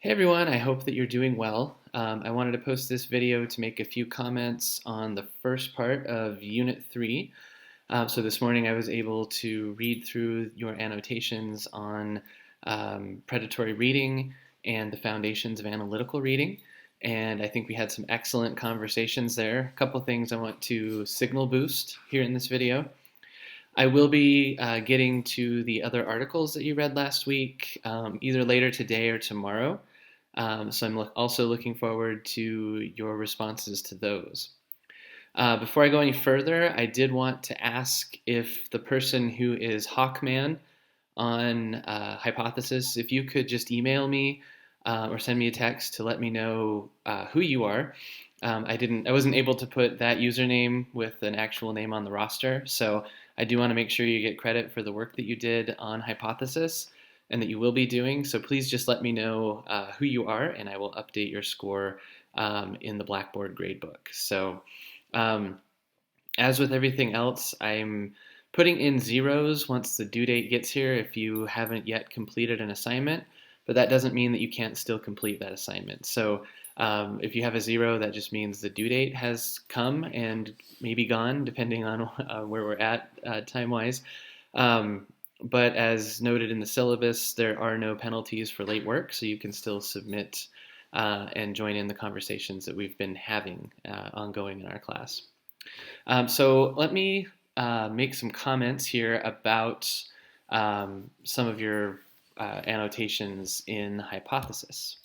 Hey everyone, I hope that you're doing well. I wanted to post this video to make a few comments on the first part of Unit 3. So this morning I was able to read through your annotations on predatory reading and the foundations of analytical reading. And I think we had some excellent conversations there. A couple things I want to signal boost here in this video. I will be getting to the other articles that you read last week, either later today or tomorrow. So I'm also looking forward to your responses to those. Before I go any further, I did want to ask if the person who is Hawkman on Hypothesis, if you could just email me or send me a text to let me know who you are. I wasn't able to put that username with an actual name on the roster, so I do want to make sure you get credit for the work that you did on Hypothesis and that you will be doing. So please just let me know who you are, and I will update your score in the Blackboard gradebook. So as with everything else, I'm putting in zeros once the due date gets here if you haven't yet completed an assignment, but that doesn't mean that you can't still complete that assignment. So if you have a zero, that just means the due date has come and maybe gone, depending on where we're at time-wise. But as noted in the syllabus, there are no penalties for late work, so you can still submit and join in the conversations that we've been having ongoing in our class. So let me make some comments here about some of your annotations in Hypothesis.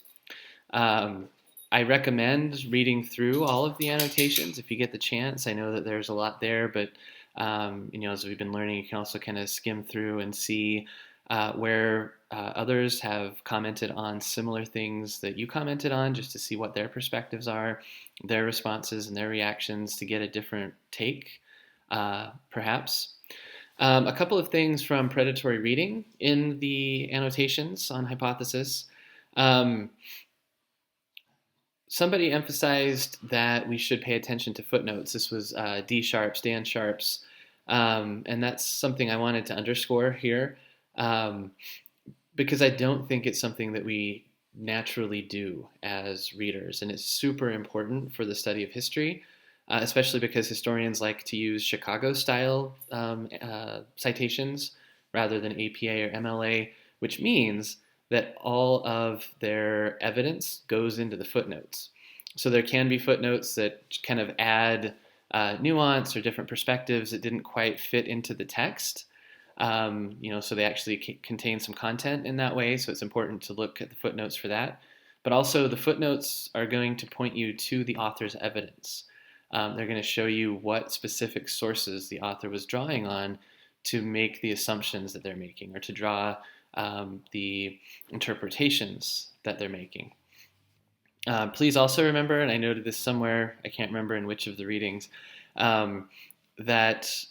I recommend reading through all of the annotations if you get the chance. I know that there's a lot there, but as we've been learning, you can also kind of skim through and see where others have commented on similar things that you commented on, just to see what their perspectives are, their responses and their reactions, to get a different take, perhaps. A couple of things from predatory reading in the annotations on Hypothesis. Somebody emphasized that we should pay attention to footnotes. This was D. Sharps, Dan Sharps, and that's something I wanted to underscore here, because I don't think it's something that we naturally do as readers, and it's super important for the study of history, especially because historians like to use Chicago-style citations rather than APA or MLA, which means that all of their evidence goes into the footnotes. So there can be footnotes that kind of add nuance or different perspectives that didn't quite fit into the text. So they actually contain some content in that way, so it's important to look at the footnotes for that. But also the footnotes are going to point you to the author's evidence. They're going to show you what specific sources the author was drawing on to make the assumptions that they're making, or to draw the interpretations that they're making. Please also remember, and I noted this somewhere, I can't remember in which of the readings, that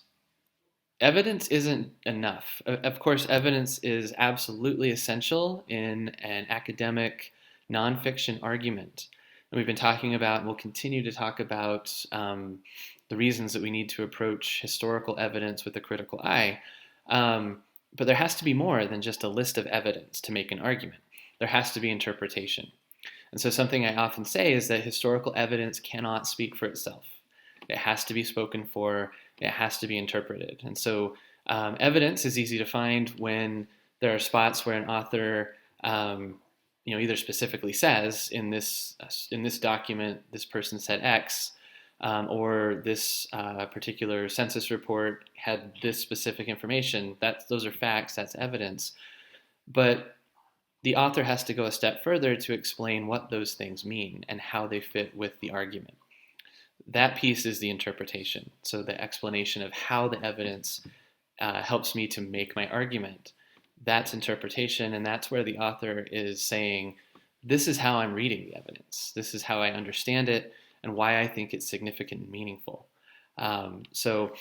evidence isn't enough. Of course, evidence is absolutely essential in an academic nonfiction argument. And we've been talking about, and we'll continue to talk about, the reasons that we need to approach historical evidence with a critical eye. But there has to be more than just a list of evidence to make an argument. There has to be interpretation. And so something I often say is that historical evidence cannot speak for itself. It has to be spoken for, it has to be interpreted. And so evidence is easy to find when there are spots where an author either specifically says, in this document, this person said X, or this particular census report had this specific information. Those are facts, that's evidence. But the author has to go a step further to explain what those things mean and how they fit with the argument. That piece is the interpretation. So the explanation of how the evidence helps me to make my argument. That's interpretation, and that's where the author is saying, this is how I'm reading the evidence. This is how I understand it, and why I think it's significant and meaningful. So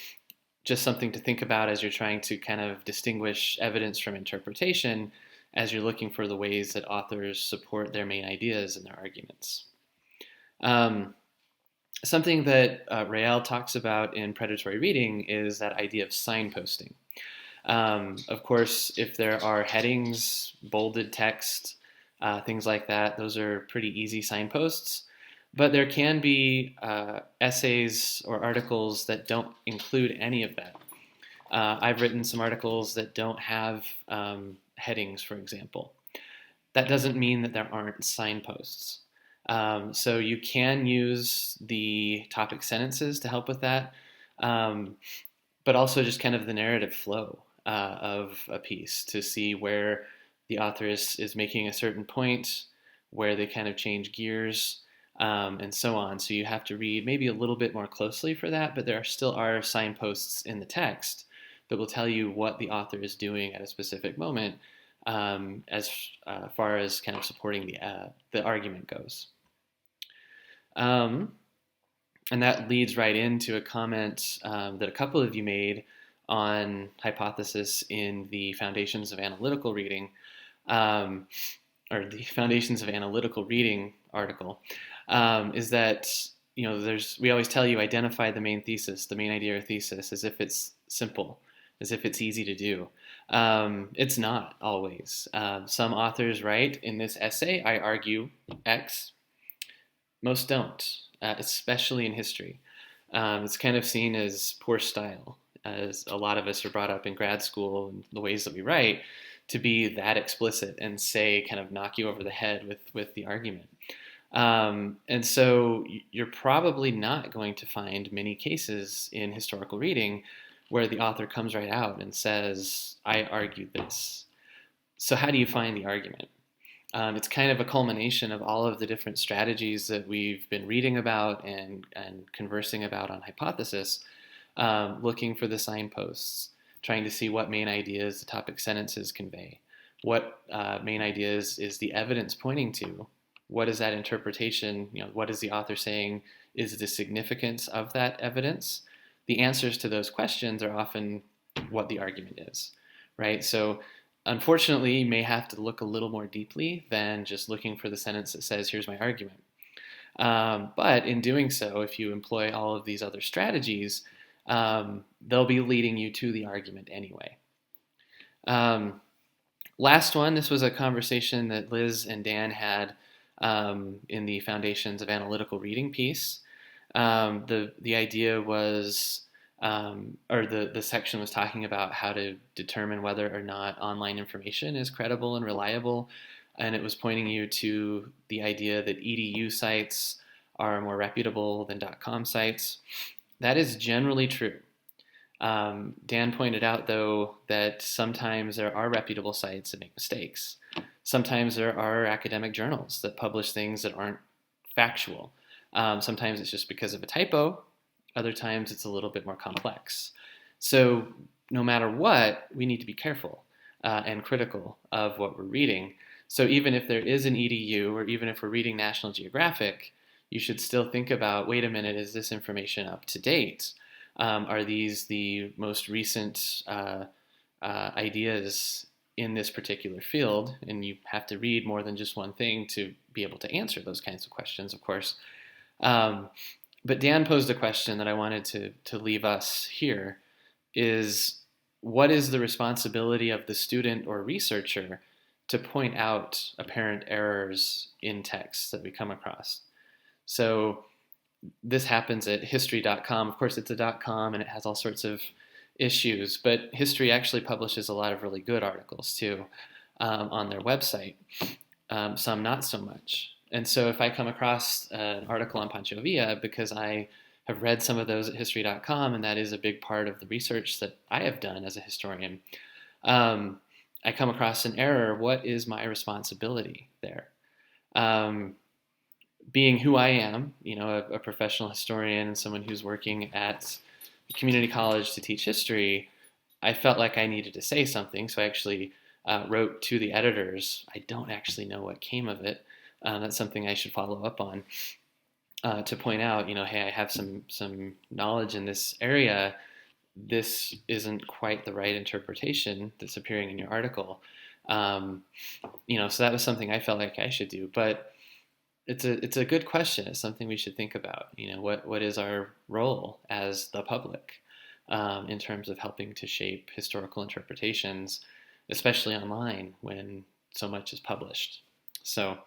just something to think about as you're trying to kind of distinguish evidence from interpretation, as you're looking for the ways that authors support their main ideas in their arguments. Something that Rael talks about in predatory reading is that idea of signposting. Of course, if there are headings, bolded text, things like that. Those are pretty easy signposts. But there can be essays or articles that don't include any of that. I've written some articles that don't have headings, for example. That doesn't mean that there aren't signposts. So you can use the topic sentences to help with that, um, but also just kind of the narrative flow of a piece to see where the author is making a certain point, where they kind of change gears, and so on. So you have to read maybe a little bit more closely for that, but there still are signposts in the text that will tell you what the author is doing at a specific moment, as far as kind of supporting the argument goes. Um, and that leads right into a comment that a couple of you made on hypothesis in the Foundations of Analytical Reading, um, or the Foundations of Analytical Reading article, is that we always tell you identify the main thesis, the main idea or thesis, as if it's simple, as if it's easy to do. It's not always. Some authors write in this essay, I argue X. Most don't, especially in history. It's kind of seen as poor style, as a lot of us are brought up in grad school and the ways that we write to be that explicit and say, kind of knock you over the head with the argument. And so you're probably not going to find many cases in historical reading where the author comes right out and says, I argued this. So how do you find the argument? It's kind of a culmination of all of the different strategies that we've been reading about and conversing about on hypothesis, looking for the signposts, trying to see what main ideas the topic sentences convey, what main ideas is the evidence pointing to, what is that interpretation, what is the author saying is the significance of that evidence. The answers to those questions are often what the argument is, right? So unfortunately, you may have to look a little more deeply than just looking for the sentence that says, here's my argument. But in doing so, if you employ all of these other strategies, they'll be leading you to the argument anyway. Last one, this was a conversation that Liz and Dan had in the Foundations of Analytical Reading piece. The idea was, or the section was talking about how to determine whether or not online information is credible and reliable, and it was pointing you to the idea that edu sites are more reputable than .com sites. That is generally true. Dan pointed out, though, that sometimes there are reputable sites that make mistakes. Sometimes there are academic journals that publish things that aren't factual. Sometimes it's just because of a typo. Other times it's a little bit more complex. So no matter what, we need to be careful and critical of what we're reading. So even if there is an EDU, or even if we're reading National Geographic, you should still think about, wait a minute, is this information up to date? Are these the most recent ideas in this particular field? And you have to read more than just one thing to be able to answer those kinds of questions, of course. But Dan posed a question that I wanted to leave us here, is what is the responsibility of the student or researcher to point out apparent errors in texts that we come across? So this happens at history.com. Of course, it's a .com and it has all sorts of issues, but History actually publishes a lot of really good articles too on their website, some not so much. And so if I come across an article on Pancho Villa, because I have read some of those at history.com, and that is a big part of the research that I have done as a historian, I come across an error, what is my responsibility there? Being who I am, a professional historian and someone who's working at a community college to teach history, I felt like I needed to say something, so I actually wrote to the editors. I don't actually know what came of it. That's something I should follow up on, to point out, hey, I have some knowledge in this area. This isn't quite the right interpretation that's appearing in your article. So that was something I felt like I should do. But it's a good question. It's something we should think about. What is our role as the public in terms of helping to shape historical interpretations, especially online when so much is published. So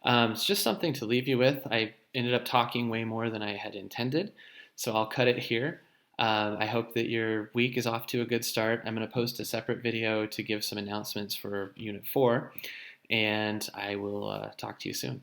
it's just something to leave you with. I ended up talking way more than I had intended, so I'll cut it here. I hope that your week is off to a good start. I'm going to post a separate video to give some announcements for Unit 4, and I will talk to you soon.